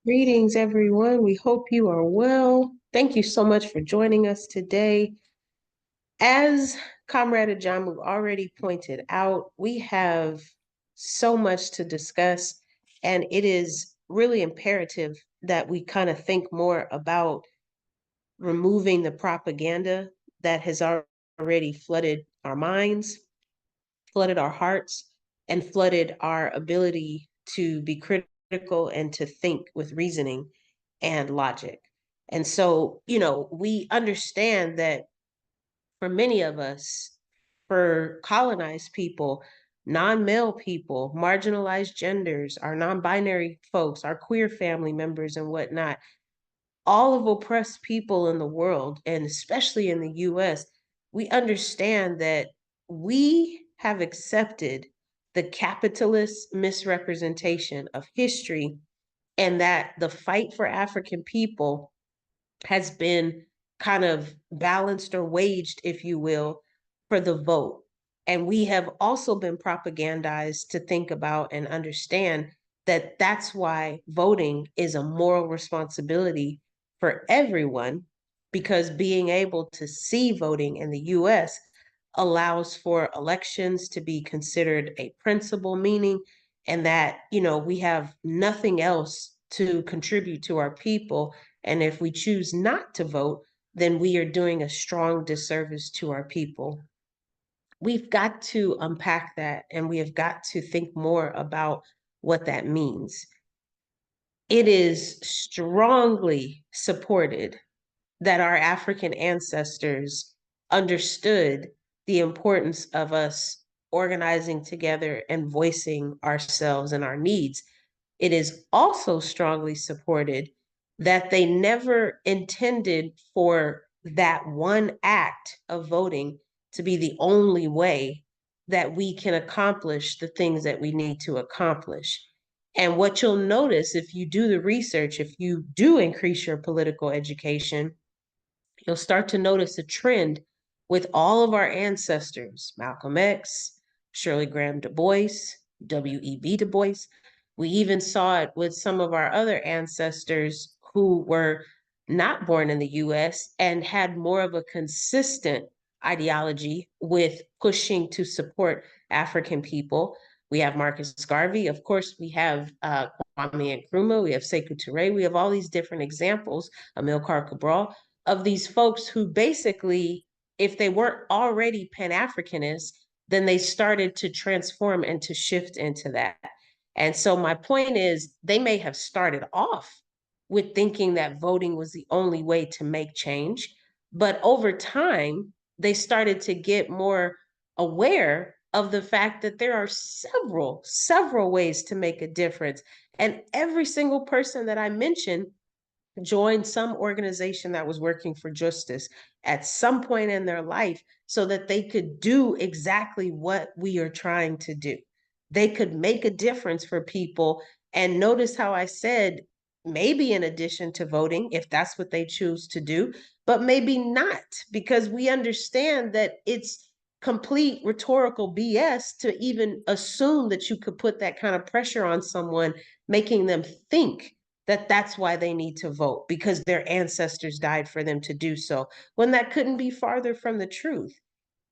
Greetings, everyone. We hope you are well. Thank you so much for joining us today. As Comrade Ajamu already pointed out, we have so much to discuss, and it is really imperative that we kind of think more about removing the propaganda that has already flooded our minds, flooded our hearts, and flooded our ability to be critical and to think with reasoning and logic. And so, we understand that for many of us, for colonized people, non-male people, marginalized genders, our non-binary folks, our queer family members and whatnot, all of oppressed people in the world, and especially in the US, we understand that we have accepted the capitalist misrepresentation of history, and that the fight for African people has been kind of balanced or waged, if you will, for the vote. And we have also been propagandized to think about and understand that that's why voting is a moral responsibility for everyone, because being able to see voting in the US allows for elections to be considered a principal meaning, and that, we have nothing else to contribute to our people. And if we choose not to vote, then we are doing a strong disservice to our people. We've got to unpack that, and we have got to think more about what that means. It is strongly supported that our African ancestors understood the importance of us organizing together and voicing ourselves and our needs. It is also strongly supported that they never intended for that one act of voting to be the only way that we can accomplish the things that we need to accomplish. And what you'll notice if you do the research, if you do increase your political education, you'll start to notice a trend with all of our ancestors: Malcolm X, Shirley Graham Du Bois, W.E.B. Du Bois. We even saw it with some of our other ancestors who were not born in the US and had more of a consistent ideology with pushing to support African people. We have Marcus Garvey. Of course, we have Kwame Nkrumah. We have Sekou Touré. We have all these different examples, Amilcar Cabral, of these folks who basically, if they weren't already Pan-Africanists, then they started to transform and to shift into that. And so my point is, they may have started off with thinking that voting was the only way to make change, but over time, they started to get more aware of the fact that there are several ways to make a difference. And every single person that I mentioned joined some organization that was working for justice at some point in their life so that they could do exactly what we are trying to do. They could make a difference for people. And notice how I said, maybe in addition to voting, if that's what they choose to do, but maybe not, because we understand that it's complete rhetorical BS to even assume that you could put that kind of pressure on someone, making them think that that's why they need to vote, because their ancestors died for them to do so, when that couldn't be farther from the truth.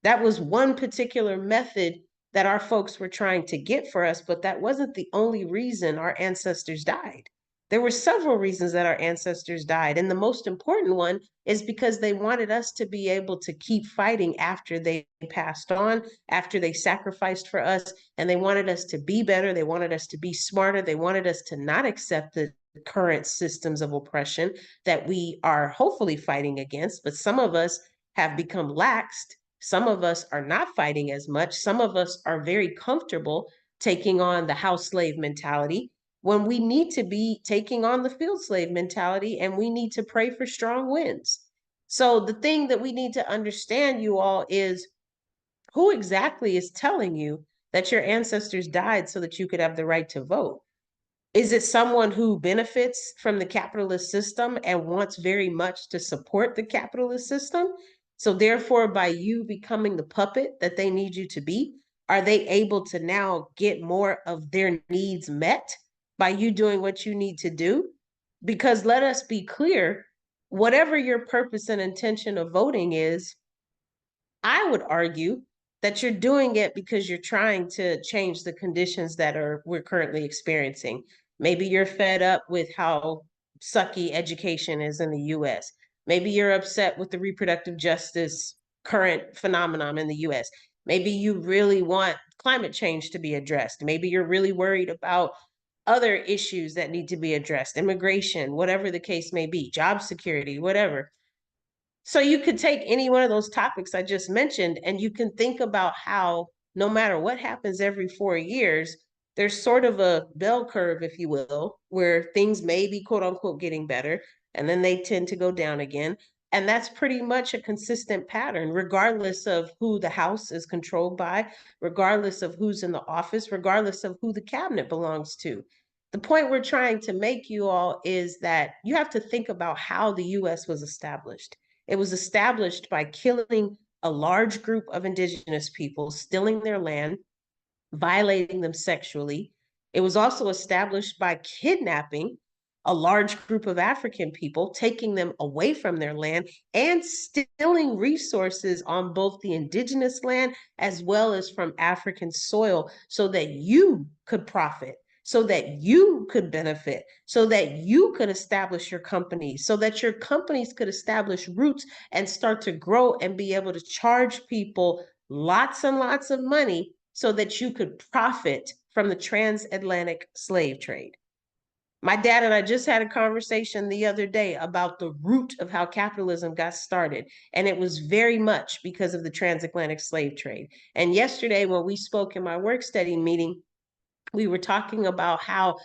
That was one particular method that our folks were trying to get for us, but that wasn't the only reason our ancestors died. There were several reasons that our ancestors died. And the most important one is because they wanted us to be able to keep fighting after they passed on, after they sacrificed for us. And they wanted us to be better. They wanted us to be smarter. They wanted us to not accept the current systems of oppression that we are hopefully fighting against. But some of us have become laxed. Some of us are not fighting as much. Some of us are very comfortable taking on the house slave mentality, when we need to be taking on the field slave mentality, and we need to pray for strong winds. So the thing that we need to understand, you all, is who exactly is telling you that your ancestors died so that you could have the right to vote? Is it someone who benefits from the capitalist system and wants very much to support the capitalist system? So therefore, by you becoming the puppet that they need you to be, Are they able to now get more of their needs met by you doing what you need to do? Because let us be clear, whatever your purpose and intention of voting is, I would argue that you're doing it because you're trying to change the conditions that we're currently experiencing. Maybe you're fed up with how sucky education is in the US. Maybe you're upset with the reproductive justice current phenomenon in the US. Maybe you really want climate change to be addressed. Maybe you're really worried about other issues that need to be addressed, immigration, whatever the case may be, job security, whatever. So you could take any one of those topics I just mentioned, and you can think about how no matter what happens every 4 years, there's sort of a bell curve, if you will, where things may be quote unquote getting better, and then they tend to go down again. And that's pretty much a consistent pattern, regardless of who the House is controlled by, regardless of who's in the office, regardless of who the cabinet belongs to. The point we're trying to make you all is that you have to think about how the US was established. It was established by killing a large group of indigenous people, stealing their land, violating them sexually. It was also established by kidnapping a large group of African people, taking them away from their land and stealing resources on both the indigenous land as well as from African soil so that you could profit, so that you could benefit, so that you could establish your companies, so that your companies could establish roots and start to grow and be able to charge people lots and lots of money so that you could profit from the transatlantic slave trade. My dad and I just had a conversation the other day about the root of how capitalism got started. And it was very much because of the transatlantic slave trade. And yesterday, when we spoke in my work study meeting, we were talking about how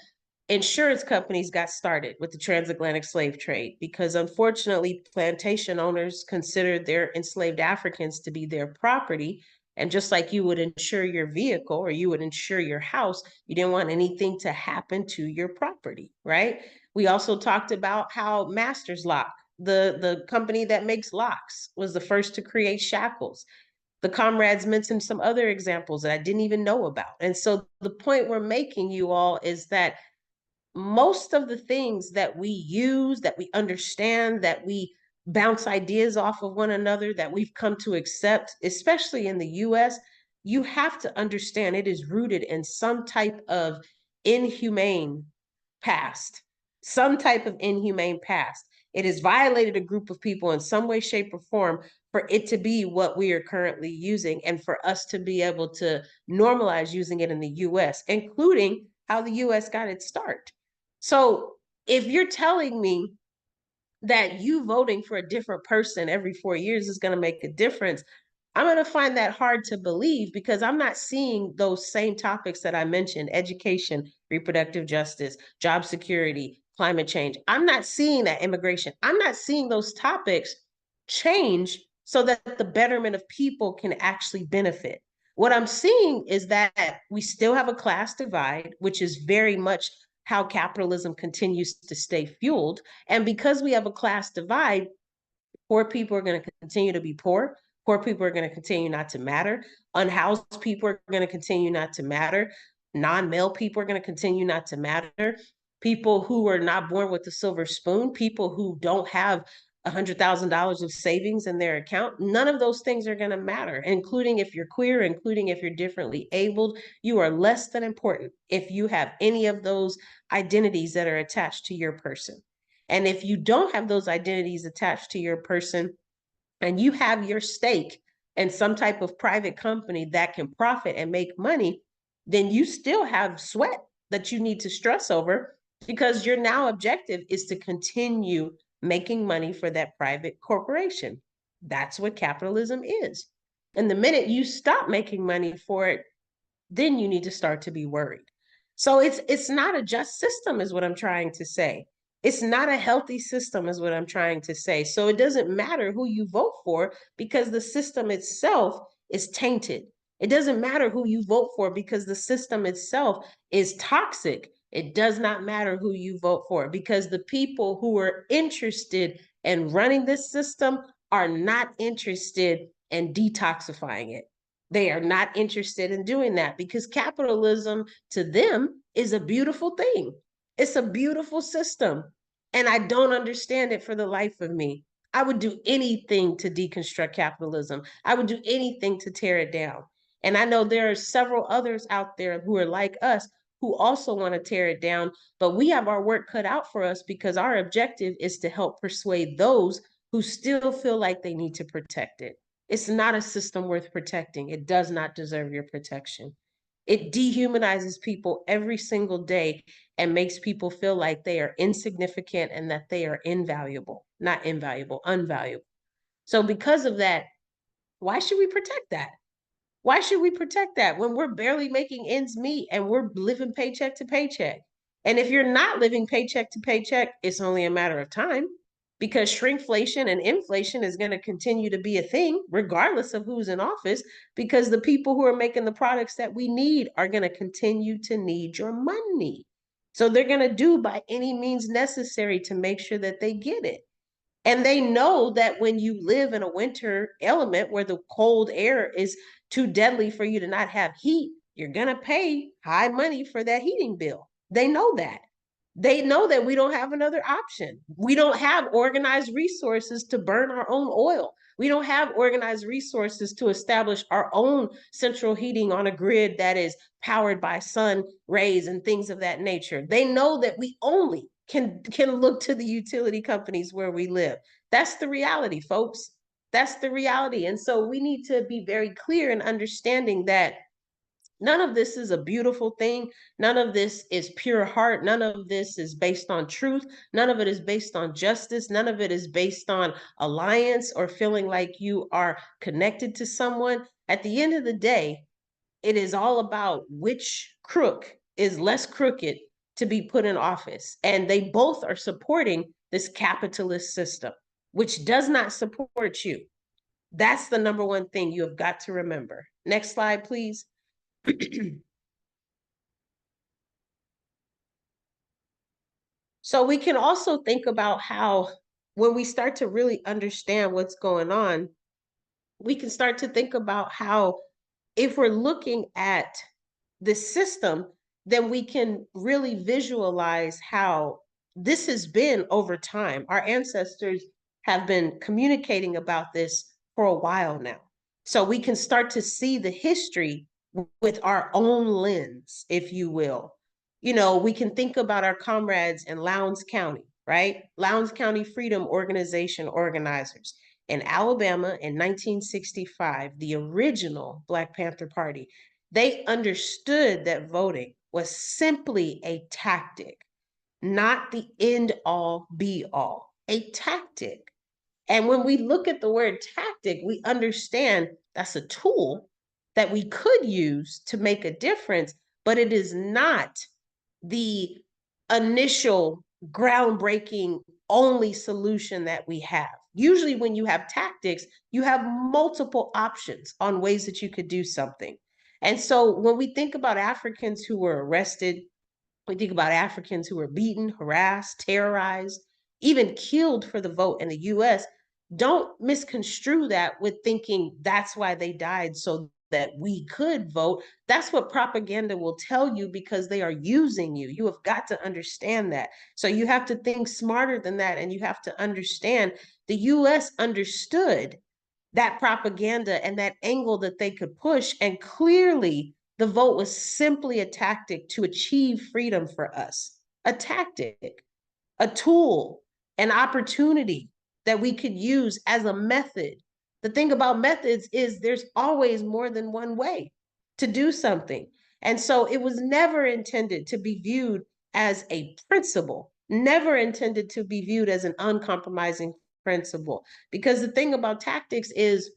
insurance companies got started with the transatlantic slave trade because unfortunately plantation owners considered their enslaved Africans to be their property. And just like you would insure your vehicle or you would insure your house, you didn't want anything to happen to your property, right? We also talked about how Masters Lock, the company that makes locks, was the first to create shackles. The comrades mentioned some other examples that I didn't even know about. And so the point we're making, you all, is that most of the things that we use, that we understand, that we bounce ideas off of one another, that we've come to accept, especially in the US, you have to understand it is rooted in some type of inhumane past, some type of inhumane past. It has violated a group of people in some way, shape, or form for it to be what we are currently using and for us to be able to normalize using it in the US, including how the US got its start. So if you're telling me that you voting for a different person every 4 years is going to make a difference, I'm going to find that hard to believe because I'm not seeing those same topics that I mentioned: education, reproductive justice, job security, climate change. I'm not seeing that, immigration. I'm not seeing those topics change so that the betterment of people can actually benefit. What I'm seeing is that we still have a class divide, which is very much how capitalism continues to stay fueled. And because we have a class divide, poor people are going to continue to be poor. Poor people are going to continue not to matter. Unhoused people are going to continue not to matter. Non-male people are going to continue not to matter. People who are not born with a silver spoon, people who don't have $100,000 of savings in their account, none of those things are going to matter, including if you're queer, including if you're differently abled. You are less than important if you have any of those identities that are attached to your person. And if you don't have those identities attached to your person and you have your stake in some type of private company that can profit and make money, then you still have sweat that you need to stress over because your now objective is to continue making money for that private corporation. That's what capitalism is. And the minute you stop making money for it, then you need to start to be worried. So it's not a just system is what I'm trying to say. It's not a healthy system is what I'm trying to say. So it doesn't matter who you vote for because the system itself is tainted. It doesn't matter who you vote for because the system itself is toxic. It does not matter who you vote for because the people who are interested in running this system are not interested in detoxifying it. They are not interested in doing that because capitalism to them is a beautiful thing. It's a beautiful system. And I don't understand it for the life of me. I would do anything to deconstruct capitalism. I would do anything to tear it down. And I know there are several others out there who are like us who also want to tear it down, but we have our work cut out for us because our objective is to help persuade those who still feel like they need to protect it. It's not a system worth protecting. It does not deserve your protection. It dehumanizes people every single day and makes people feel like they are insignificant and that they are invaluable, not invaluable, unvaluable. So, because of that, why should we protect that? Why should we protect that when we're barely making ends meet and we're living paycheck to paycheck? And if you're not living paycheck to paycheck, it's only a matter of time because shrinkflation and inflation is going to continue to be a thing regardless of who's in office because the people who are making the products that we need are going to continue to need your money. So they're going to do by any means necessary to make sure that they get it. And they know that when you live in a winter element where the cold air is too deadly for you to not have heat, you're going to pay high money for that heating bill. They know that. They know that we don't have another option. We don't have organized resources to burn our own oil. We don't have organized resources to establish our own central heating on a grid that is powered by sun rays and things of that nature. They know that we only can look to the utility companies where we live. That's the reality, folks. That's the reality. And so we need to be very clear in understanding that none of this is a beautiful thing. None of this is pure heart. None of this is based on truth. None of it is based on justice. None of it is based on alliance or feeling like you are connected to someone. At the end of the day, it is all about which crook is less crooked to be put in office. And they both are supporting this capitalist system, which does not support you. That's the number one thing you have got to remember. Next slide, please. So we can also think about how when we start to really understand what's going on, we can start to think about how if we're looking at the system, then we can really visualize how this has been over time. Our ancestors have been communicating about this for a while now. So we can start to see the history with our own lens, if you will. You know, we can think about our comrades in Lowndes County, right? Lowndes County Freedom Organization organizers. In Alabama in 1965, the original Black Panther Party, they understood that voting was simply a tactic, not the end all be all, a tactic. And when we look at the word tactic, we understand that's a tool that we could use to make a difference, but it is not the initial groundbreaking only solution that we have. Usually, when you have tactics, you have multiple options on ways that you could do something. And so, when we think about Africans who were arrested, we think about Africans who were beaten, harassed, terrorized, even killed for the vote in the US. Don't misconstrue that with thinking that's why they died so that we could vote. That's what propaganda will tell you because they are using you. You have got to understand that. So you have to think smarter than that. And you have to understand the US understood that propaganda and that angle that they could push. And clearly, the vote was simply a tactic to achieve freedom for us, a tactic, a tool, an opportunity that we could use as a method. The thing about methods is there's always more than one way to do something. And so it was never intended to be viewed as a principle, never intended to be viewed as an uncompromising principle. Because the thing about tactics is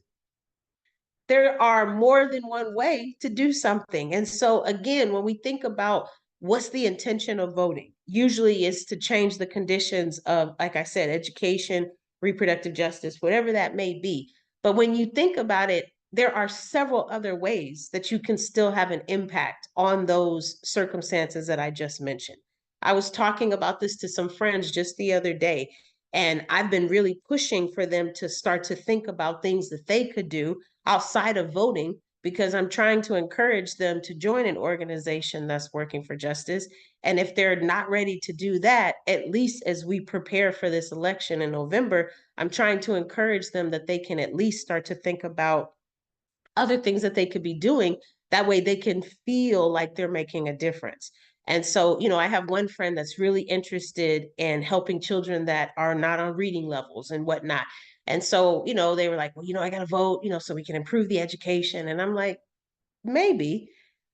there are more than one way to do something. And so, again, when we think about what's the intention of voting, usually is to change the conditions of, like I said, education, reproductive justice, whatever that may be. But when you think about it, there are several other ways that you can still have an impact on those circumstances that I just mentioned. I was talking about this to some friends just the other day, and I've been really pushing for them to start to think about things that they could do outside of voting because I'm trying to encourage them to join an organization that's working for justice. And if they're not ready to do that, at least as we prepare for this election in November, I'm trying to encourage them that they can at least start to think about other things that they could be doing. That way they can feel like they're making a difference. And so, I have one friend that's really interested in helping children that are not on reading levels and whatnot. And so, they were like, well, I got to vote, so we can improve the education. And I'm like, maybe.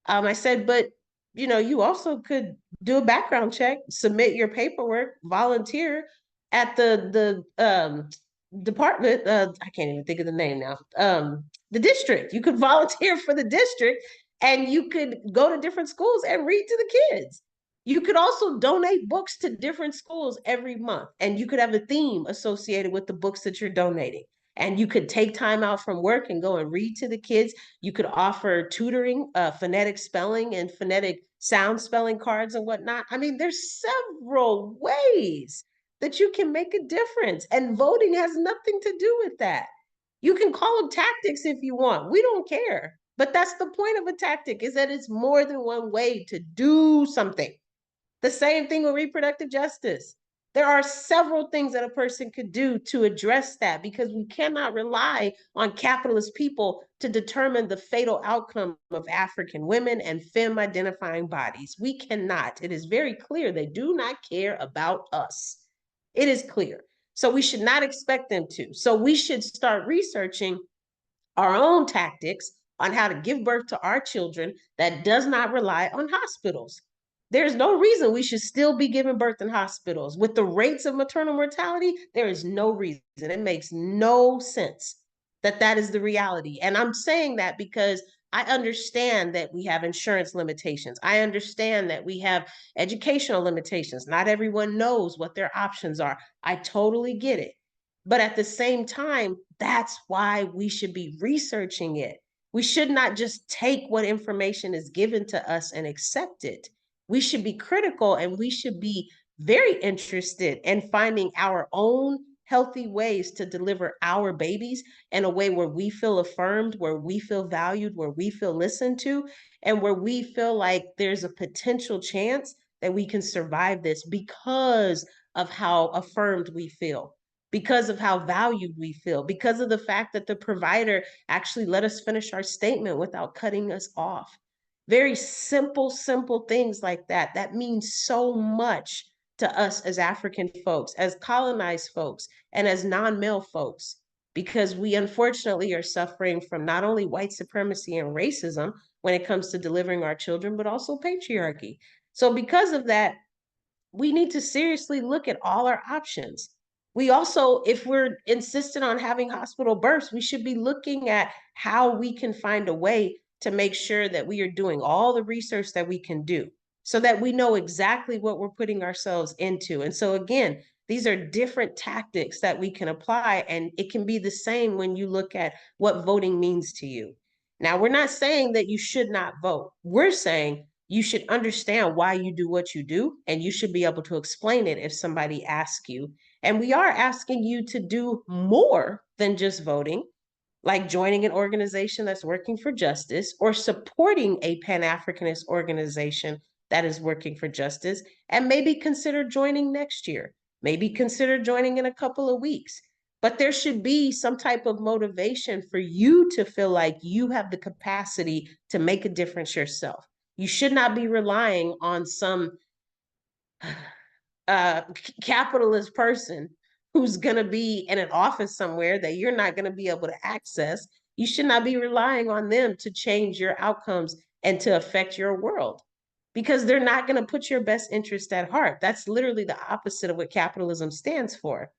I said, but you also could do a background check, submit your paperwork, volunteer at the department. I can't even think of the name now. The district. You could volunteer for the district, and you could go to different schools and read to the kids. You could also donate books to different schools every month, and you could have a theme associated with the books that you're donating. And you could take time out from work and go and read to the kids. You could offer tutoring, phonetic spelling and phonetic sound spelling cards and whatnot. I mean, there's several ways that you can make a difference, and voting has nothing to do with that. You can call them tactics if you want. We don't care. But that's the point of a tactic, is that it's more than one way to do something. The same thing with reproductive justice. There are several things that a person could do to address that, because we cannot rely on capitalist people to determine the fatal outcome of African women and femme identifying bodies. We cannot. It is very clear they do not care about us. It is clear. So we should not expect them to. So we should start researching our own tactics on how to give birth to our children that does not rely on hospitals. There's no reason we should still be giving birth in hospitals. With the rates of maternal mortality, there is no reason. It makes no sense that that is the reality. And I'm saying that because I understand that we have insurance limitations. I understand that we have educational limitations. Not everyone knows what their options are. I totally get it. But at the same time, that's why we should be researching it. We should not just take what information is given to us and accept it. We should be critical, and we should be very interested in finding our own healthy ways to deliver our babies in a way where we feel affirmed, where we feel valued, where we feel listened to, and where we feel like there's a potential chance that we can survive this because of how affirmed we feel, because of how valued we feel, because of the fact that the provider actually let us finish our statement without cutting us off. Very simple, simple things like that. That means so much to us as African folks, as colonized folks, and as non-male folks, because we unfortunately are suffering from not only white supremacy and racism when it comes to delivering our children, but also patriarchy. So because of that, we need to seriously look at all our options. We also, if we're insistent on having hospital births, we should be looking at how we can find a way to make sure that we are doing all the research that we can do so that we know exactly what we're putting ourselves into. And so again, these are different tactics that we can apply, and it can be the same when you look at what voting means to you. Now, we're not saying that you should not vote. We're saying you should understand why you do what you do, and you should be able to explain it if somebody asks you. And we are asking you to do more than just voting, like joining an organization that's working for justice, or supporting a Pan-Africanist organization that is working for justice, and maybe consider joining next year, maybe consider joining in a couple of weeks. But there should be some type of motivation for you to feel like you have the capacity to make a difference yourself. You should not be relying on some uh, capitalist person who's going to be in an office somewhere that you're not going to be able to access. You should not be relying on them to change your outcomes and to affect your world, because they're not going to put your best interest at heart. That's literally the opposite of what capitalism stands for.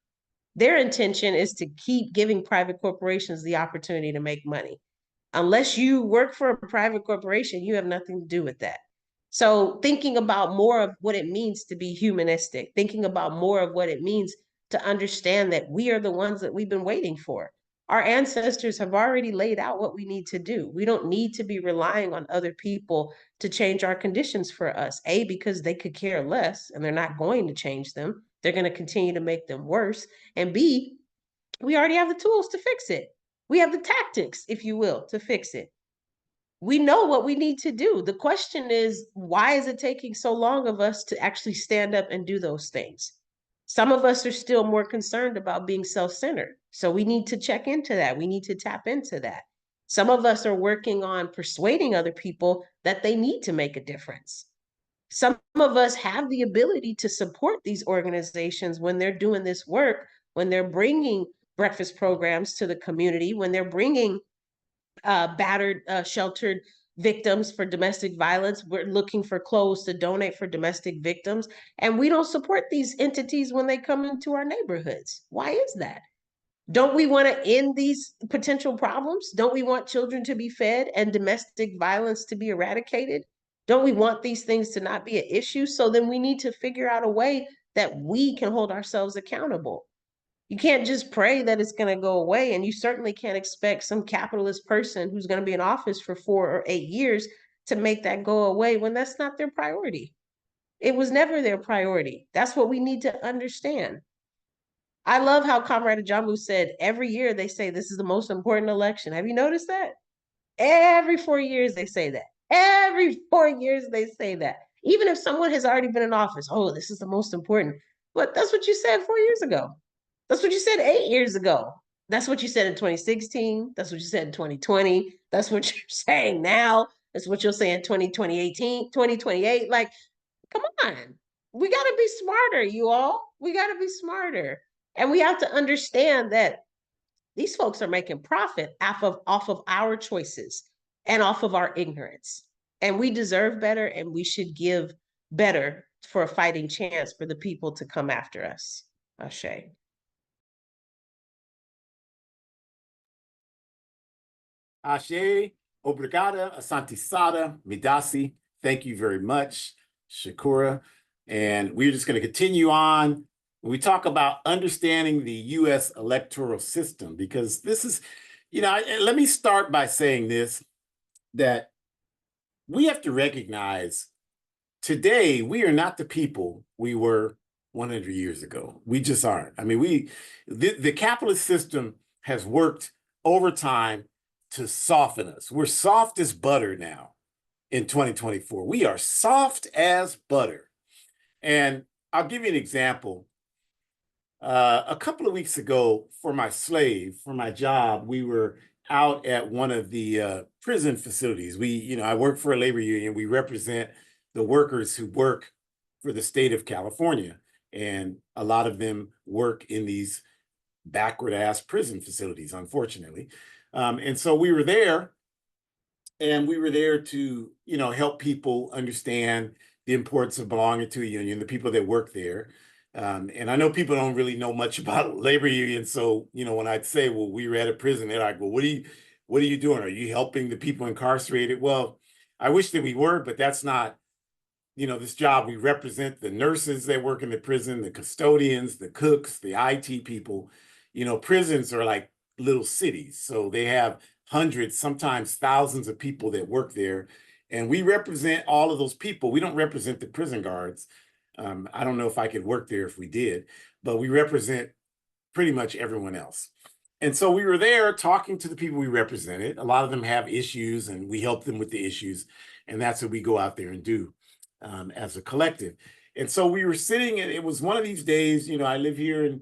Their intention is to keep giving private corporations the opportunity to make money. Unless you work for a private corporation, you have nothing to do with that. So thinking about more of what it means to be humanistic, thinking about more of what it means to understand that we are the ones that we've been waiting for. Our ancestors have already laid out what we need to do. We don't need to be relying on other people to change our conditions for us. A, because they could care less and they're not going to change them. They're going to continue to make them worse. And B, we already have the tools to fix it. We have the tactics, if you will, to fix it. We know what we need to do. The question is, why is it taking so long of us to actually stand up and do those things? Some of us are still more concerned about being self-centered. So we need to check into that. We need to tap into that. Some of us are working on persuading other people that they need to make a difference. Some of us have the ability to support these organizations when they're doing this work, when they're bringing breakfast programs to the community, when they're bringing battered, sheltered victims for domestic violence. We're looking for clothes to donate for domestic victims. And we don't support these entities when they come into our neighborhoods. Why is that? Don't we want to end these potential problems? Don't we want children to be fed and domestic violence to be eradicated? Don't we want these things to not be an issue? So then we need to figure out a way that we can hold ourselves accountable. You can't just pray that it's going to go away. And you certainly can't expect some capitalist person who's going to be in office for 4 or 8 years to make that go away when that's not their priority. It was never their priority. That's what we need to understand. I love how Comrade Ajamu said every year they say this is the most important election. Have you noticed that? Every 4 years they say that. Every 4 years they say that. Even if someone has already been in office, oh, this is the most important. But that's what you said 4 years ago. That's what you said 8 years ago. That's what you said in 2016. That's what you said in 2020. That's what you're saying now. That's what you'll say in 2018, 2028. Like, come on. We got to be smarter, you all. We got to be smarter. And we have to understand that these folks are making profit off of our choices and off of our ignorance. And we deserve better, and we should give better for a fighting chance for the people to come after us. Ashe. Ashe, obrigada, asantisada, midasi. Thank you very much, Shakura. And we're just going to continue on. We talk about understanding the U.S. electoral system, because this is, let me start by saying this, that we have to recognize today we are not the people we were 100 years ago. We just aren't. I mean, the capitalist system has worked over time to soften us. We're soft as butter now in 2024. We are soft as butter. And I'll give you an example. A couple of weeks ago, for my job, we were out at one of the prison facilities. I work for a labor union. We represent the workers who work for the state of California. And a lot of them work in these backward ass prison facilities, unfortunately. And so we were there, and we were there to, help people understand the importance of belonging to a union, the people that work there. And I know people don't really know much about labor unions. So, when I'd say, well, we were at a prison, they're like, well, what are you doing? Are you helping the people incarcerated? Well, I wish that we were, but that's not, this job. We represent the nurses that work in the prison, the custodians, the cooks, the IT people. Prisons are like little cities. So they have hundreds, sometimes thousands of people that work there. And we represent all of those people. We don't represent the prison guards. I don't know if I could work there if we did, but we represent pretty much everyone else. And so we were there talking to the people we represented. A lot of them have issues, and we help them with the issues. And that's what we go out there and do as a collective. And so we were sitting, and it was one of these days, I live here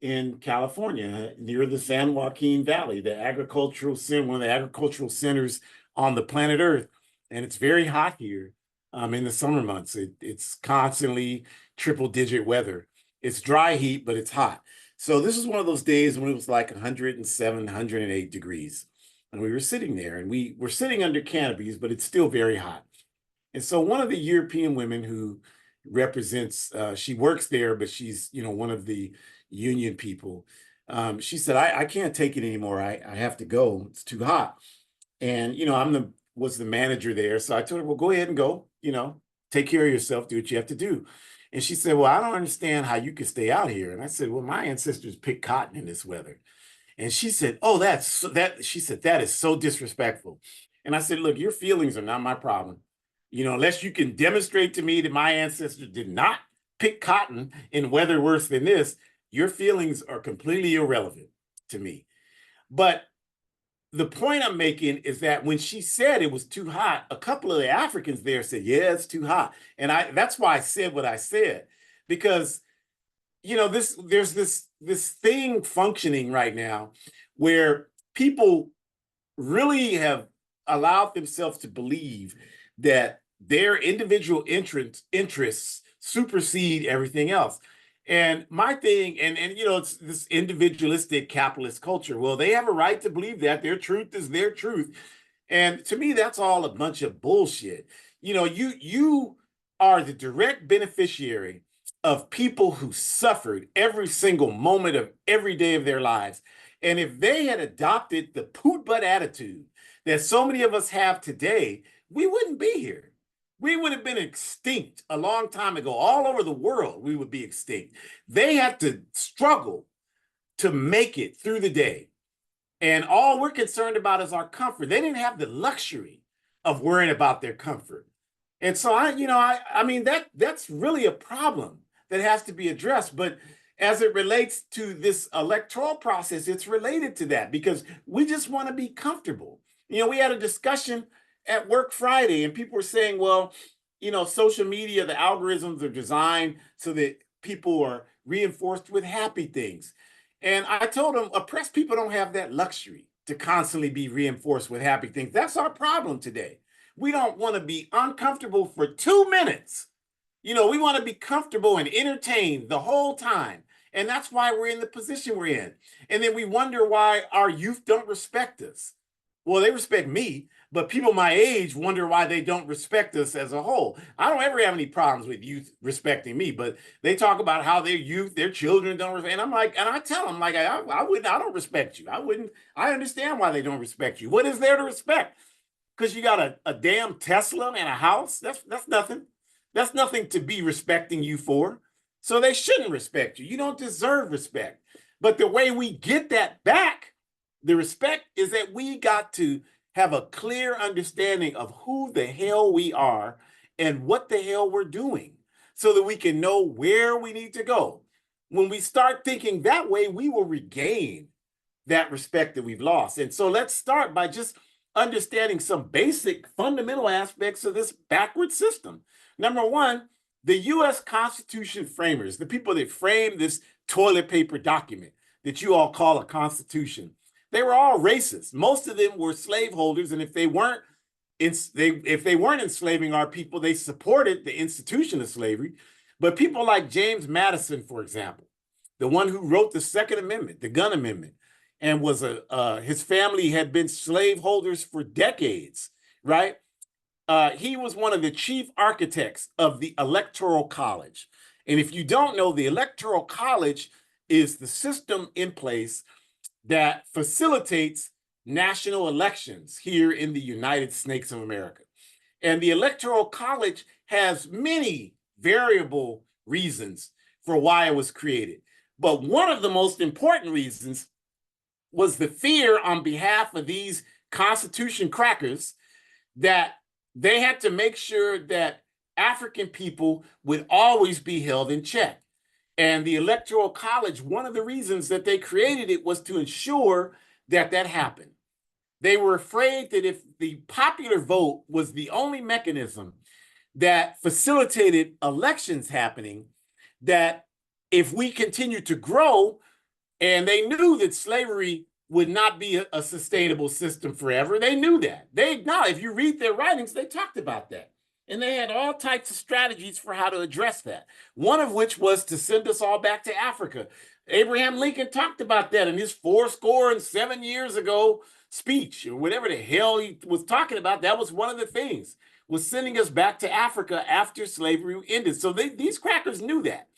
in California, near the San Joaquin Valley, the agricultural center, one of the agricultural centers on the planet Earth. And it's very hot here in the summer months. It's constantly triple-digit weather. It's dry heat, but it's hot. So this is one of those days when it was like 107, 108 degrees. And we were sitting there, and we were sitting under canopies, but it's still very hot. And so one of the European women who represents, she works there, but she's, one of the union people. She said, I can't take it anymore. I have to go. It's too hot. And, was the manager there. So I told her, well, go ahead and go, take care of yourself, do what you have to do. And she said, well, I don't understand how you can stay out here. And I said, well, my ancestors picked cotton in this weather. And she said, oh, she said, that is so disrespectful. And I said, look, your feelings are not my problem. Unless you can demonstrate to me that my ancestors did not pick cotton in weather worse than this, your feelings are completely irrelevant to me. But the point I'm making is that when she said it was too hot, a couple of the Africans there said, yeah, it's too hot. And that's why I said what I said, because there's this thing functioning right now where people really have allowed themselves to believe that their individual interests supersede everything else. And my thing, and it's this individualistic capitalist culture. Well, they have a right to believe that their truth is their truth. And to me, that's all a bunch of bullshit. You are the direct beneficiary of people who suffered every single moment of every day of their lives. And if they had adopted the poot butt attitude that so many of us have today, we wouldn't be here. We would have been extinct a long time ago. All over the world, we would be extinct. They had to struggle to make it through the day. And all we're concerned about is our comfort. They didn't have the luxury of worrying about their comfort. And so I mean, that's really a problem that has to be addressed. But as it relates to this electoral process, it's related to that because we just want to be comfortable. We had a discussion at work Friday, and people were saying, well, social media, the algorithms are designed so that people are reinforced with happy things. And I told them, oppressed people don't have that luxury to constantly be reinforced with happy things. That's our problem today. We don't want to be uncomfortable for 2 minutes. We want to be comfortable and entertained the whole time. And that's why we're in the position we're in. And then we wonder why our youth don't respect us. Well, they respect me, but people my age wonder why they don't respect us as a whole. I don't ever have any problems with youth respecting me, but they talk about how their youth, their children don't respect. And I'm like, and I tell them, like, I don't respect you. I understand why they don't respect you. What is there to respect? Because you got a damn Tesla and a house? That's nothing. That's nothing to be respecting you for. So they shouldn't respect you. You don't deserve respect. But the way we get that back, the respect, is that we got to have a clear understanding of who the hell we are and what the hell we're doing so that we can know where we need to go. When we start thinking that way, we will regain that respect that we've lost. And so let's start by just understanding some basic fundamental aspects of this backward system. Number one, the US Constitution framers, the people that framed this toilet paper document that you all call a constitution, they were all racist. Most of them were slaveholders, and if they weren't enslaving our people, they supported the institution of slavery. But people like James Madison, for example, the one who wrote the Second Amendment, the Gun Amendment, and was his family had been slaveholders for decades, right? He was one of the chief architects of the Electoral College. And if you don't know, the Electoral College is the system in place that facilitates national elections here in the United States of America. And the Electoral College has many variable reasons for why it was created. But one of the most important reasons was the fear on behalf of these Constitution crackers that they had to make sure that African people would always be held in check. And the Electoral College, one of the reasons that they created it was to ensure that that happened. They were afraid that if the popular vote was the only mechanism that facilitated elections happening, that if we continue to grow, and they knew that slavery would not be a sustainable system forever. They knew that. They acknowledged, if you read their writings, they talked about that. And they had all types of strategies for how to address that. One of which was to send us all back to Africa. Abraham Lincoln talked about that in his 7 years ago speech, or whatever the hell he was talking about. That was one of the things, was sending us back to Africa after slavery ended. So these crackers knew that.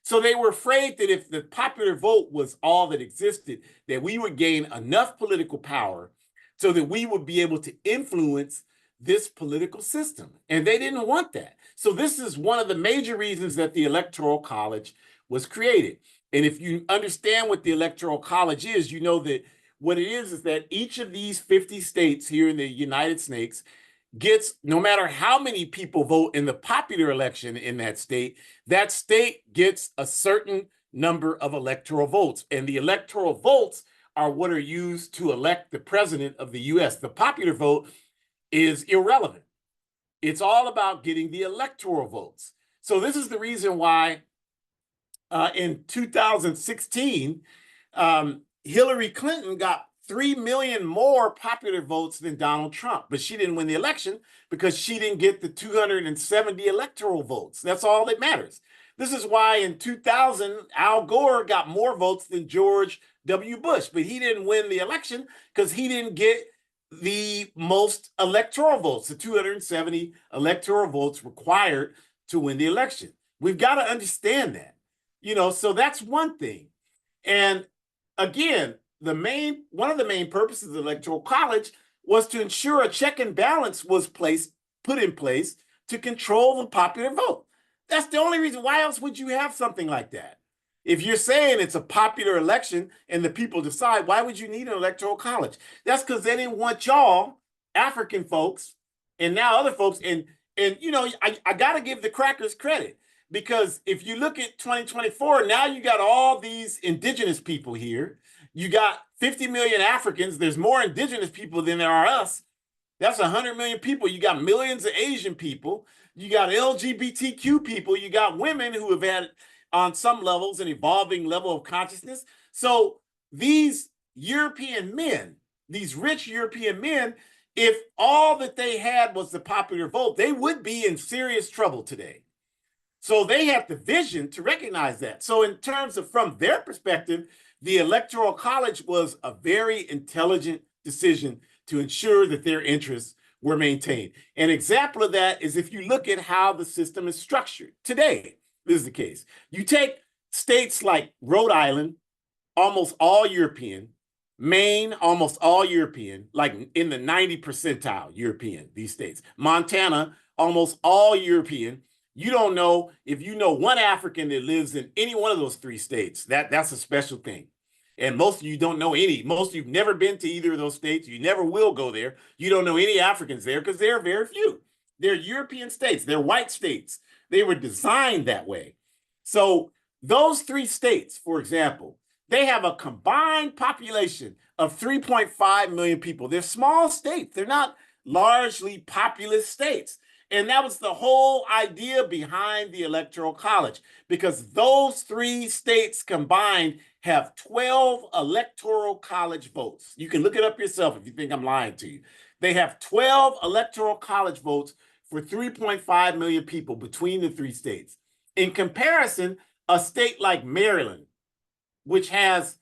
So they were afraid that if the popular vote was all that existed, that we would gain enough political power so that we would be able to influence this political system. And they didn't want that. So this is one of the major reasons that the Electoral College was created. And if you understand what the Electoral College is, you know that what it is that each of these 50 states here in the United States gets, no matter how many people vote in the popular election in that state gets a certain number of electoral votes. And the electoral votes are what are used to elect the president of the US. The popular vote is irrelevant. It's all about getting the electoral votes. So this is the reason why in 2016, Hillary Clinton got 3 million more popular votes than Donald Trump, but she didn't win the election because she didn't get the 270 electoral votes. That's all that matters. This is why in 2000, Al Gore got more votes than George W. Bush, but he didn't win the election because he didn't get the most electoral votes, the 270 electoral votes required to win the election. We've got to understand that. So that's one thing. And again, one of the main purposes of the Electoral College was to ensure a check and balance was put in place to control the popular vote. That's the only reason. Why else would you have something like that? If you're saying it's a popular election and the people decide, why would you need an Electoral College? That's because they didn't want y'all, African folks, and now other folks. And I got to give the crackers credit. Because if you look at 2024, now you got all these indigenous people here. You got 50 million Africans. There's more indigenous people than there are us. That's 100 million people. You got millions of Asian people. You got LGBTQ people. You got women who have had, on some levels, an evolving level of consciousness. So these European men, these rich European men, if all that they had was the popular vote, they would be in serious trouble today. So they have the vision to recognize that. So in terms of, from their perspective, the Electoral College was a very intelligent decision to ensure that their interests were maintained. An example of that is if you look at how the system is structured today. This is the case. You take states like Rhode Island, almost all European, Maine, almost all European, like in the 90 percentile European, these states. Montana, almost all European. You don't know if you know one African that lives in any one of those three states. That's a special thing. And most of you don't know any. Most of you've never been to either of those states. You never will go there. You don't know any Africans there because there are very few. They're European states. They're white states. They were designed that way. So those three states, for example, they have a combined population of 3.5 million people. They're small states. They're not largely populous states. And that was the whole idea behind the Electoral College, because those three states combined have 12 Electoral College votes. You can look it up yourself if you think I'm lying to you. They have 12 Electoral College votes for 3.5 million people between the three states. In comparison, a state like Maryland, which has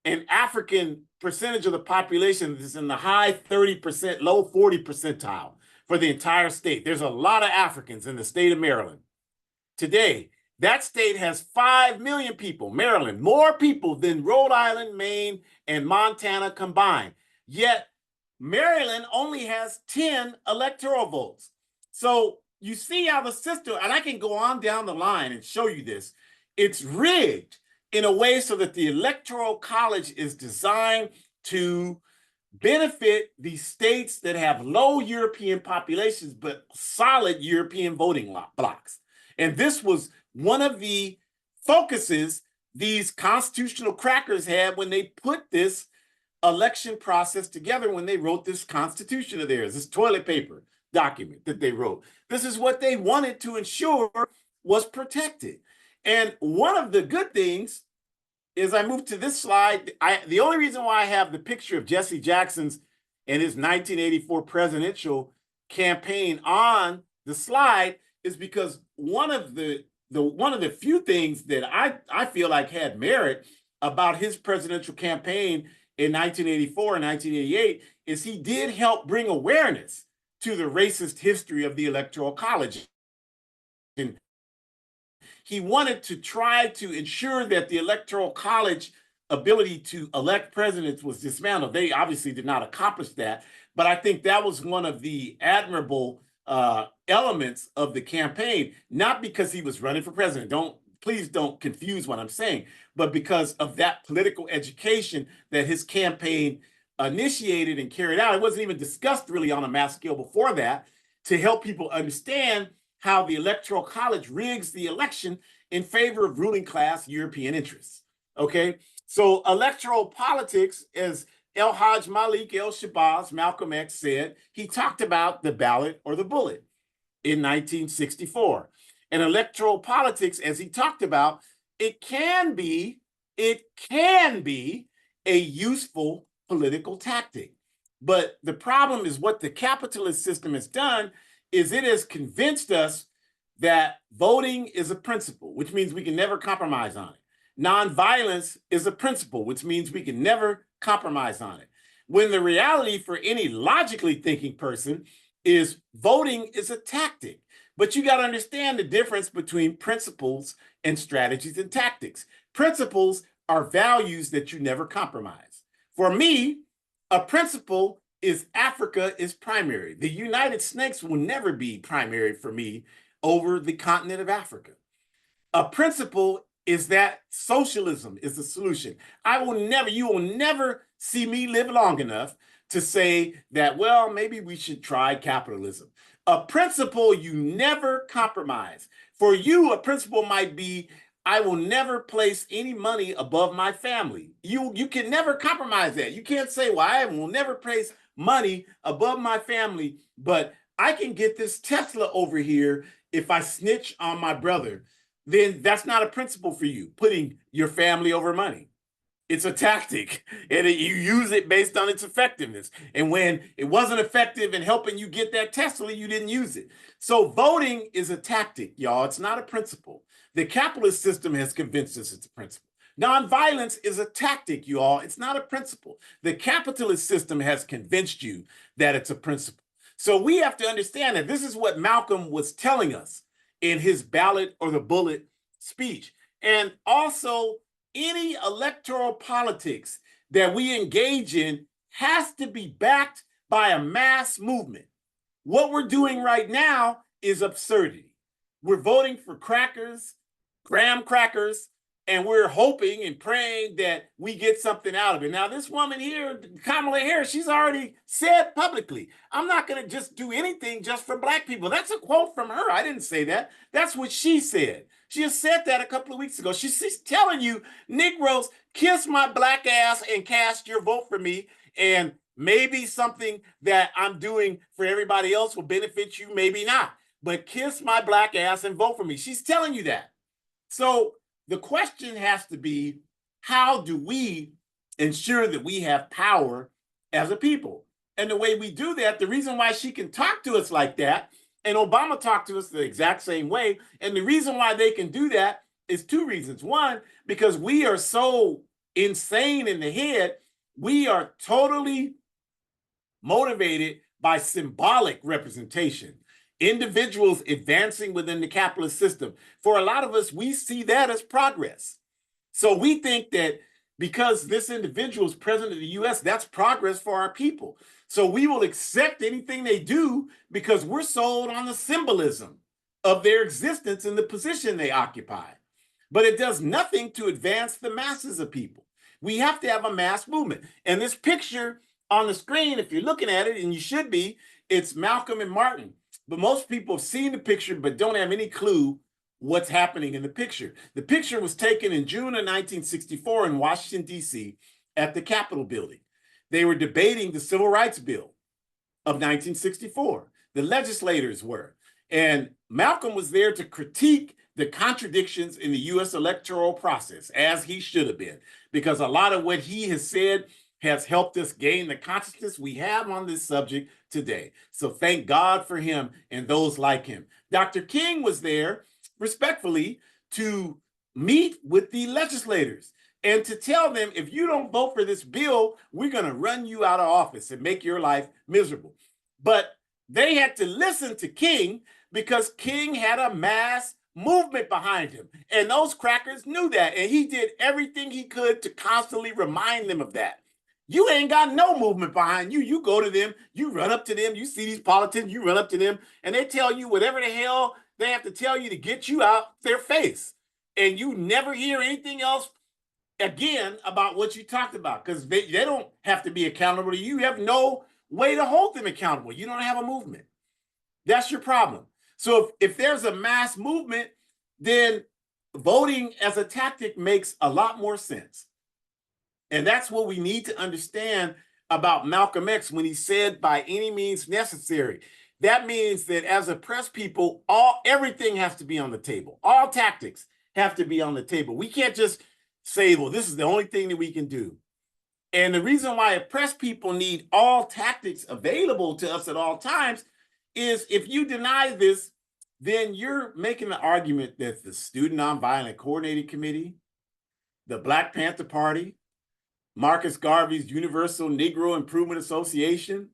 an African percentage of the population that is in the high 30%, low 40 percentile, for the entire state. There's a lot of Africans in the state of Maryland. Today, that state has 5 million people, Maryland, more people than Rhode Island, Maine, and Montana combined. Yet, Maryland only has 10 electoral votes. So you see how the system, and I can go on down the line and show you this, it's rigged in a way so that the Electoral College is designed to benefit the states that have low European populations, but solid European voting blocks. And this was one of the focuses these constitutional crackers had when they put this election process together, when they wrote this constitution of theirs, this toilet paper document that they wrote. This is what they wanted to ensure was protected. And one of the good things is, I move to this slide, the only reason why I have the picture of Jesse Jackson's and his 1984 presidential campaign on the slide is because one of the few things that I feel like had merit about his presidential campaign in 1984 and 1988 is he did help bring awareness to the racist history of the Electoral College. And he wanted to try to ensure that the Electoral College ability to elect presidents was dismantled. They obviously did not accomplish that, but I think that was one of the admirable elements of the campaign, not because he was running for president. Please don't confuse what I'm saying, but because of that political education that his campaign initiated and carried out. It wasn't even discussed really on a mass scale before that, to help people understand how the Electoral College rigs the election in favor of ruling class European interests. Okay, So electoral politics, as El Hajj Malik El Shabazz, Malcolm X said, he talked about the ballot or the bullet in 1964. And electoral politics, as he talked about, it can be a useful political tactic. But the problem is what the capitalist system has done is it has convinced us that voting is a principle, which means we can never compromise on it. Nonviolence is a principle, which means we can never compromise on it. When the reality for any logically thinking person is voting is a tactic. But you got to understand the difference between principles and strategies and tactics. Principles are values that you never compromise. For me, a principle is Africa is primary. The United Snakes will never be primary for me over the continent of Africa. A principle is that socialism is the solution. You will never see me live long enough to say that, well, maybe we should try capitalism. A principle you never compromise. For you, a principle might be, I will never place any money above my family. You can never compromise that. You can't say, well, I will never place money above my family, but I can get this Tesla over here if I snitch on my brother. Then that's not a principle for you, putting your family over money. It's a tactic, and you use it based on its effectiveness. And when it wasn't effective in helping you get that Tesla, you didn't use it. So voting is a tactic, y'all. It's not a principle. The capitalist system has convinced us it's a principle. Nonviolence is a tactic, you all. It's not a principle. The capitalist system has convinced you that it's a principle. So we have to understand that this is what Malcolm was telling us in his ballot or the bullet speech. And also, any electoral politics that we engage in has to be backed by a mass movement. What we're doing right now is absurdity. We're voting for crackers, graham crackers, and we're hoping and praying that we get something out of it. Now, this woman here, Kamala Harris, she's already said publicly, I'm not going to just do anything just for Black people. That's a quote from her. I didn't say that. That's what she said. She just said that a couple of weeks ago. She's telling you, Negroes, kiss my Black ass and cast your vote for me. And maybe something that I'm doing for everybody else will benefit you, maybe not. But kiss my Black ass and vote for me. She's telling you that. So the question has to be, how do we ensure that we have power as a people? And the way we do that, the reason why she can talk to us like that, and Obama talked to us the exact same way, and the reason why they can do that is two reasons. One, because we are so insane in the head, we are totally motivated by symbolic representation. Individuals advancing within the capitalist system. For a lot of us, we see that as progress. So we think that because this individual is president of the US, that's progress for our people. So we will accept anything they do because we're sold on the symbolism of their existence and the position they occupy. But it does nothing to advance the masses of people. We have to have a mass movement. And this picture on the screen, if you're looking at it, and you should be, it's Malcolm and Martin. But most people have seen the picture but don't have any clue what's happening in the picture. The picture was taken in June of 1964 in Washington, D.C. at the Capitol building. They were debating the Civil Rights Bill of 1964. The legislators were. And Malcolm was there to critique the contradictions in the U.S. electoral process, as he should have been, because a lot of what he has said has helped us gain the consciousness we have on this subject today. So thank God for him and those like him. Dr. King was there, respectfully, to meet with the legislators and to tell them, if you don't vote for this bill, we're going to run you out of office and make your life miserable. But they had to listen to King because King had a mass movement behind him. And those crackers knew that. And he did everything he could to constantly remind them of that. You ain't got no movement behind you. You go to them, you run up to them, you see these politicians, you run up to them, and they tell you whatever the hell they have to tell you to get you out their face. And you never hear anything else again about what you talked about, because they don't have to be accountable to you. You have no way to hold them accountable. You don't have a movement. That's your problem. So if there's a mass movement, then voting as a tactic makes a lot more sense. And that's what we need to understand about Malcolm X when he said, by any means necessary. That means that as oppressed people, everything has to be on the table. All tactics have to be on the table. We can't just say, well, this is the only thing that we can do. And the reason why oppressed people need all tactics available to us at all times is if you deny this, then you're making the argument that the Student Nonviolent Coordinating Committee, the Black Panther Party, Marcus Garvey's Universal Negro Improvement Association,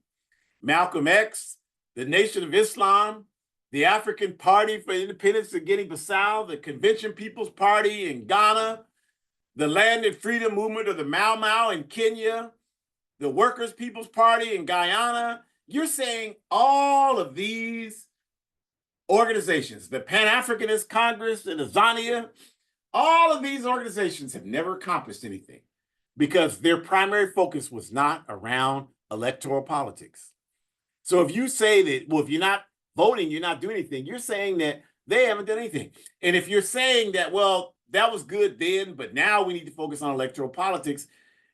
Malcolm X, the Nation of Islam, the African Party for Independence of Guinea-Bissau, the Convention People's Party in Ghana, the Land and Freedom Movement of the Mau Mau in Kenya, the Workers' People's Party in Guyana. You're saying all of these organizations, the Pan-Africanist Congress in Tanzania, all of these organizations have never accomplished anything because their primary focus was not around electoral politics. So if you say that, well, if you're not voting, you're not doing anything, you're saying that they haven't done anything. And if you're saying that, well, that was good then, but now we need to focus on electoral politics,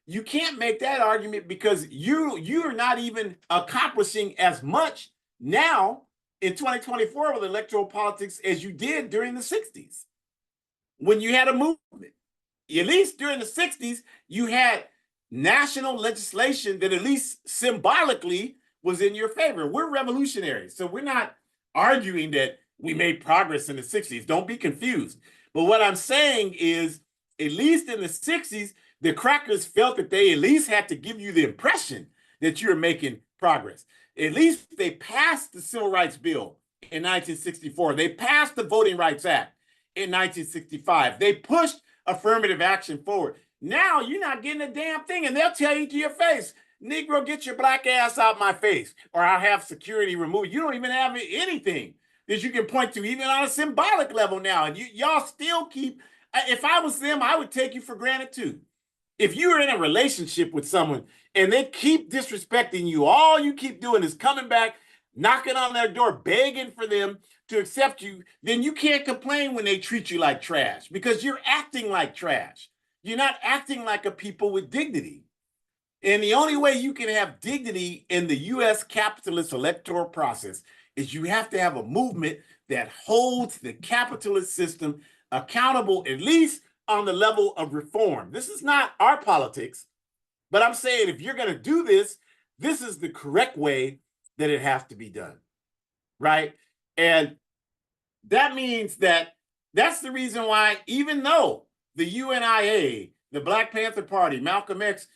you can't make that argument because you're not even accomplishing as much now in 2024 with electoral politics as you did during the 60s when you had a movement. At least during the 60s, you had national legislation that at least symbolically was in your favor. We're revolutionaries, so we're not arguing that we made progress in the 60s. Don't be confused. But what I'm saying is, at least in the 60s, the crackers felt that they at least had to give you the impression that you're making progress. At least they passed the Civil Rights Bill in 1964. They passed the Voting Rights Act in 1965. They pushed affirmative action forward. Now you're not getting a damn thing, and they'll tell you to your face, Negro, get your black ass out my face, or I'll have security removed. You don't even have anything that you can point to, even on a symbolic level now. And y'all still keep, if I was them, I would take you for granted too. If you're in a relationship with someone and they keep disrespecting you, all you keep doing is coming back, knocking on their door, begging for them to accept you, then you can't complain when they treat you like trash because you're acting like trash. You're not acting like a people with dignity. And the only way you can have dignity in the U.S. capitalist electoral process is you have to have a movement that holds the capitalist system accountable, at least on the level of reform. This is not our politics, but I'm saying if you're going to do this, this is the correct way that it has to be done, right? And that means that that's the reason why, even though the UNIA, the Black Panther Party, Malcolm X,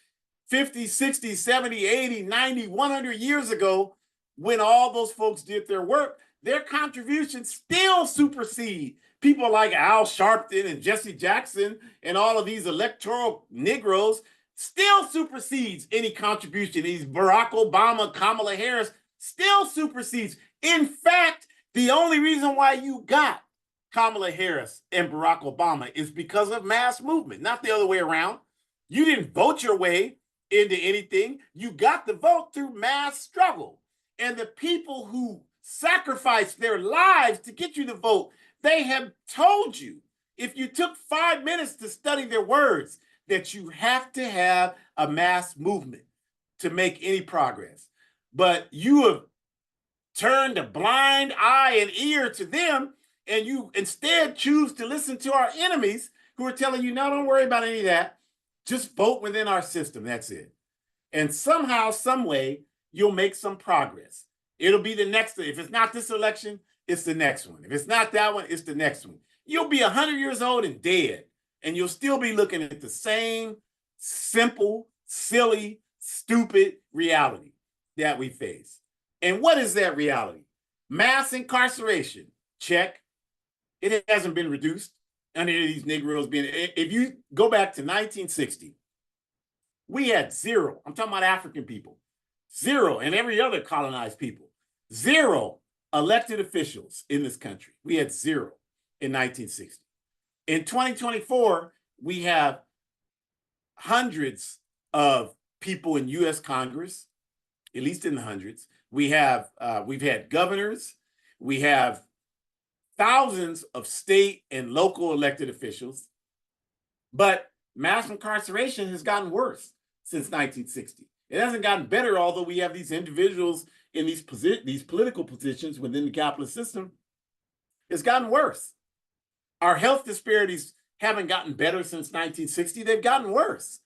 50, 60, 70, 80, 90, 100 years ago, when all those folks did their work, their contributions still supersede people like Al Sharpton and Jesse Jackson and all of these electoral Negroes, still supersedes any contribution. These Barack Obama, Kamala Harris still supersedes. In fact, the only reason why you got Kamala Harris and Barack Obama is because of mass movement, not the other way around. You didn't vote your way into anything. You got the vote through mass struggle. And the people who sacrificed their lives to get you the vote, they have told you, if you took 5 minutes to study their words, that you have to have a mass movement to make any progress. But you have turned a blind eye and ear to them, and you instead choose to listen to our enemies who are telling you, no, don't worry about any of that. Just vote within our system. That's it. And somehow, some way, you'll make some progress. It'll be the next. If it's not this election, it's the next one. If it's not that one, it's the next one. You'll be 100 years old and dead, and you'll still be looking at the same simple, silly, stupid reality that we face. And what is that reality? Mass incarceration. Check. It hasn't been reduced under these Negroes being. If you go back to 1960, we had zero. I'm talking about African people. Zero, and every other colonized people. Zero elected officials in this country. We had zero in 1960. In 2024, we have hundreds of people in U.S. Congress, at least in the hundreds. We've had governors. We have thousands of state and local elected officials. But mass incarceration has gotten worse since 1960. It hasn't gotten better, although we have these individuals in these political positions within the capitalist system. It's gotten worse. Our health disparities haven't gotten better since 1960. They've gotten worse.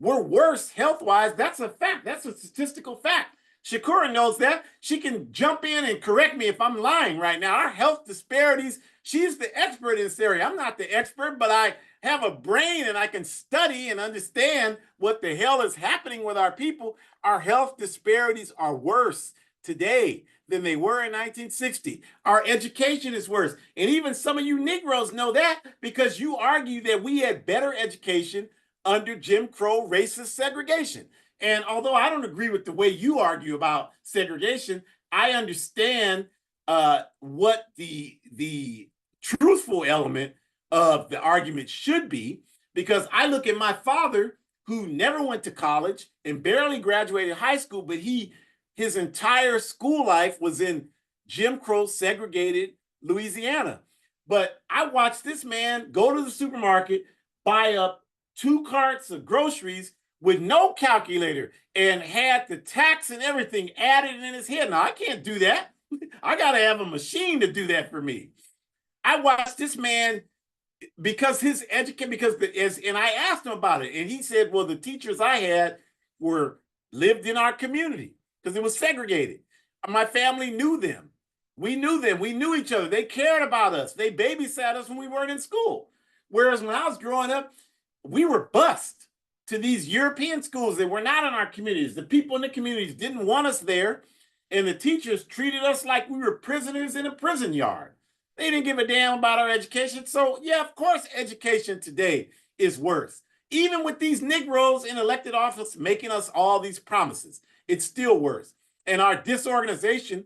We're worse health-wise. That's a fact. That's a statistical fact. Shakura knows that. She can jump in and correct me if I'm lying right now. Our health disparities, she's the expert in this area. I'm not the expert, but I have a brain and I can study and understand what the hell is happening with our people. Our health disparities are worse today than they were in 1960. Our education is worse. And even some of you Negroes know that because you argue that we had better education under Jim Crow racist segregation. And although I don't agree with the way you argue about segregation, I understand what the truthful element of the argument should be, because I look at my father, who never went to college and barely graduated high school, but his entire school life was in Jim Crow segregated Louisiana. But I watched this man go to the supermarket, buy up 2 carts of groceries with no calculator and had the tax and everything added in his head. Now, I can't do that. I got to have a machine to do that for me. I watched this man because his education, and I asked him about it, and he said, well, the teachers I had lived in our community because it was segregated. My family knew them. We knew them. We knew each other. They cared about us. They babysat us when we weren't in school. Whereas when I was growing up, we were bused to these European schools that were not in our communities. The people in the communities didn't want us there, and the teachers treated us like we were prisoners in a prison yard. They didn't give a damn about our education. So, yeah, of course, education today is worse. Even with these Negroes in elected office making us all these promises, it's still worse. And our disorganization,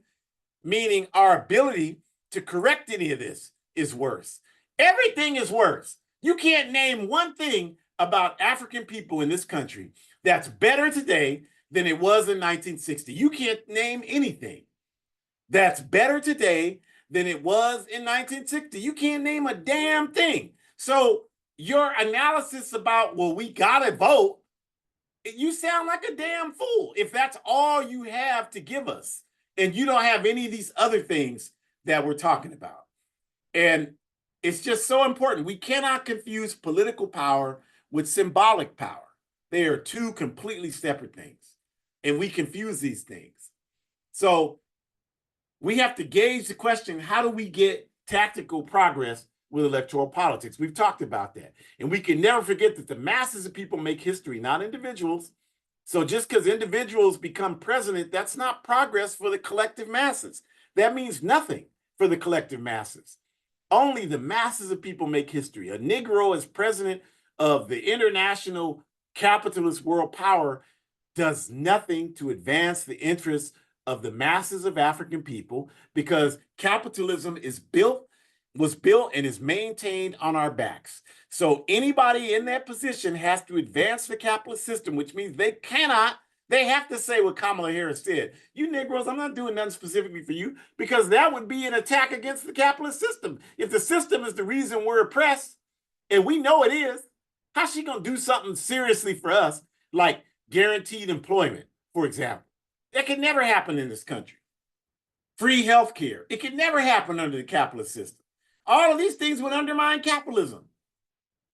meaning our ability to correct any of this, is worse. Everything is worse. You can't name one thing about African people in this country that's better today than it was in 1960. You can't name anything that's better today than it was in 1960. You can't name a damn thing. So your analysis about, well, we gotta vote, you sound like a damn fool if that's all you have to give us and you don't have any of these other things that we're talking about. And it's just so important. We cannot confuse political power with symbolic power. They are 2 completely separate things, and we confuse these things. So we have to gauge the question, how do we get tactical progress with electoral politics? We've talked about that. And we can never forget that the masses of people make history, not individuals. So just because individuals become president, that's not progress for the collective masses. That means nothing for the collective masses. Only the masses of people make history. A Negro as president of the international capitalist world power does nothing to advance the interests of the masses of African people, because capitalism was built and is maintained on our backs. So anybody in that position has to advance the capitalist system, which means they have to say what Kamala Harris said. You Negroes, I'm not doing nothing specifically for you, because that would be an attack against the capitalist system. If the system is the reason we're oppressed, and we know it is, how's she going to do something seriously for us, like guaranteed employment, for example? That could never happen in this country. Free health care. It could never happen under the capitalist system. All of these things would undermine capitalism.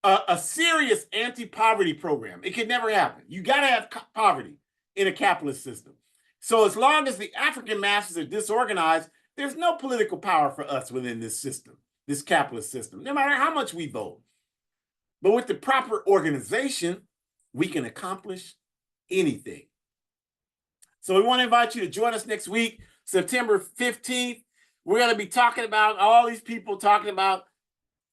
A serious anti-poverty program. It could never happen. You got to have poverty in a capitalist system. So as long as the African masses are disorganized, there's no political power for us within this system, this capitalist system, no matter how much we vote. But with the proper organization, we can accomplish anything. So we want to invite you to join us next week, September 15th. We're going to be talking about all these people talking about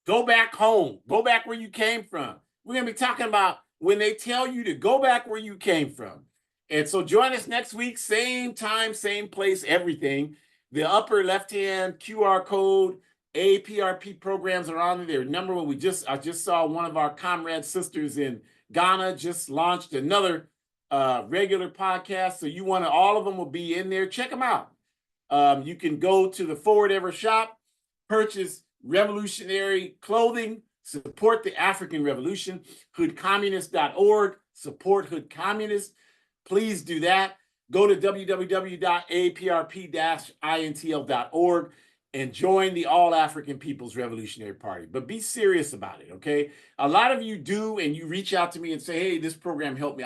go back home, go back where you came from. We're going to be talking about when they tell you to go back where you came from. And so join us next week, same time, same place, everything. The upper left-hand QR code, APRP programs are on there. Number one, I just saw one of our comrade sisters in Ghana just launched another regular podcast. So all of them will be in there. Check them out. You can go to the Forward Ever shop, purchase revolutionary clothing Support the African Revolution, hoodcommunist.org. Support Hood Communist. Please do that. Go to www.aprp-intl.org and join the All African People's Revolutionary Party. But be serious about it, okay? A lot of you do, and you reach out to me and say, hey, this program helped me.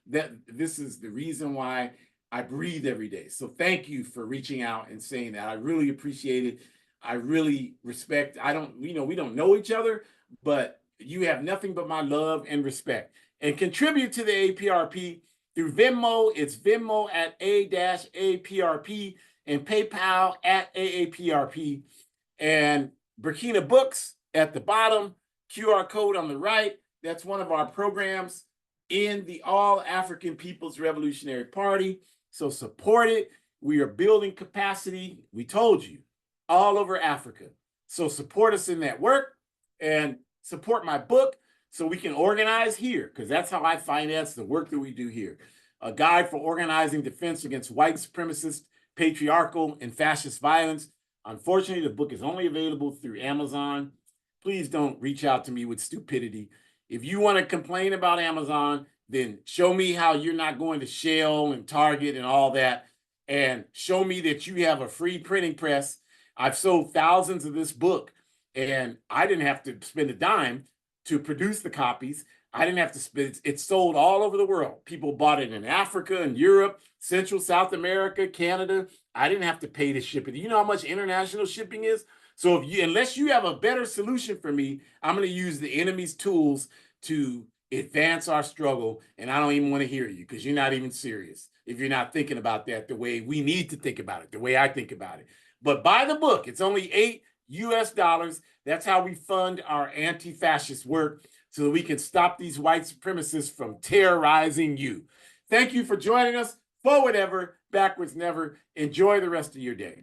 This is the reason why I breathe every day. So thank you for reaching out and saying that. I really appreciate it. I really respect. We don't know each other, but you have nothing but my love and respect. And contribute to the APRP through Venmo. It's Venmo at A-APRP and PayPal at AAPRP. And Burkina Books at the bottom, QR code on the right. That's one of our programs in the All African People's Revolutionary Party. So support it. We are building capacity. We told you, all over Africa. So support us in that work and support my book so we can organize here, because that's how I finance the work that we do here. A guide for organizing defense against white supremacist, patriarchal, and fascist violence. Unfortunately, the book is only available through Amazon. Please don't reach out to me with stupidity. If you want to complain about Amazon, then show me how you're not going to Shell and Target and all that, and show me that you have a free printing press. I've sold thousands of this book, and I didn't have to spend a dime to produce the copies. I didn't have to spend, it's sold all over the world. People bought it in Africa and Europe, Central, South America, Canada. I didn't have to pay to ship it. You know how much international shipping is? So unless you have a better solution for me, I'm going to use the enemy's tools to advance our struggle. And I don't even want to hear you, because you're not even serious if you're not thinking about that the way we need to think about it, the way I think about it. But buy the book. It's only $8 US. That's how we fund our anti-fascist work, so that we can stop these white supremacists from terrorizing you. Thank you for joining us. Forward ever, backwards never. Enjoy the rest of your day.